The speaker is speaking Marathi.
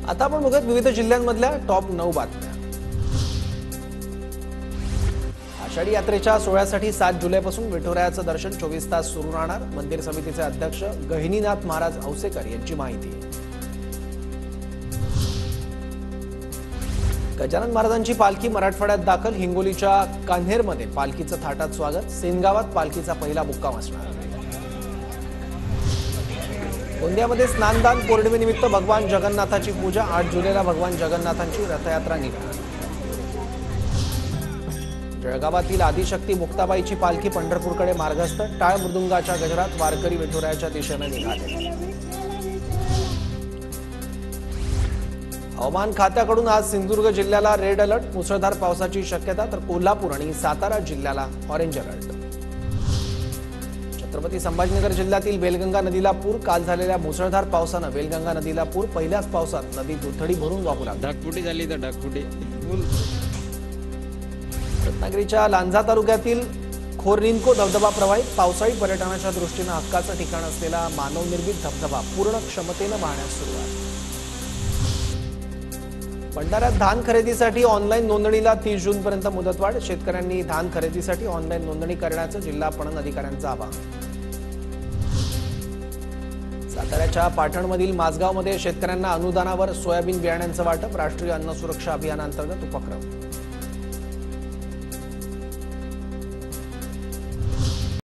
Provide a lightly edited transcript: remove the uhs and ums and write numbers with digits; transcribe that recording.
आता आपण बघूयात विविध जिल्ह्यांमधल्या टॉप 9 बातम्या। आषाढी यात्रेच्या सोहळ्यासाठी 7 जुलैपासून विठुरायाचं दर्शन 24 तास सुरू राहणार। मंदिर समितीचे अध्यक्ष गहिनीनाथ महाराज औसेकर यांची माहिती। गजानन महाराजांची पालखी मराठवाड्यात दाखल। हिंगोलीच्या कान्हेरमध्ये पालखीचं थाटात स्वागत। सेनगावात पालखीचा पहिला मुक्काम असणार। गोंदियामध्ये स्नानदान पौर्णिमेनिमित्त भगवान जगन्नाथाची पूजा। 8 जुलैला भगवान जगन्नाथांची रथयात्रा निघणार। जळगावातील आदिशक्ती मुक्ताबाईची पालखी पंढरपूरकडे मार्गस्थ। टाळ मृदुंगाच्या गजरात वारकरी विठुरायाच्या दिशेने निघाले। हवामान खात्याकडून आज सिंधुदुर्ग जिल्ह्याला रेड अलर्ट। मुसळधार पावसाची शक्यता, तर कोल्हापूर आणि सातारा जिल्ह्याला ऑरेंज अलर्ट। छत्रपती संभाजीनगर जिल्ह्यातील वेलगंगा नदीला पूर। काल झालेल्या मुसळधार पावसाने वेलगंगा नदीला पूर। पहिल्याच पावसात नदी दुथडी भरून वाहू लागली। ढगफुटी झाली तर ढगफुटी। रत्नागिरीच्या लांजा तालुक्यातील खोरनिंको धबधबा प्रवाहित। पावसाळी पर्यटनाच्या दृष्टीने हक्काचं ठिकाण असलेला मानवनिर्मित धबधबा पूर्ण क्षमतेने वाहण्यास सुरुवात। भंडाऱ्यात धान खरेदीसाठी ऑनलाईन नोंदणीला 30 जूनपर्यंत मुदतवाढ। शेतकऱ्यांनी धान खरेदीसाठी ऑनलाईन नोंदणी करण्याचं जिल्हा पणन अधिकाऱ्यांचं आवाहन। साताऱ्याच्या पाटणमधील माझगावमध्ये शेतकऱ्यांना अनुदानावर सोयाबीन बियाण्यांचं वाटप। राष्ट्रीय अन्न सुरक्षा अभियानांतर्गत उपक्रम।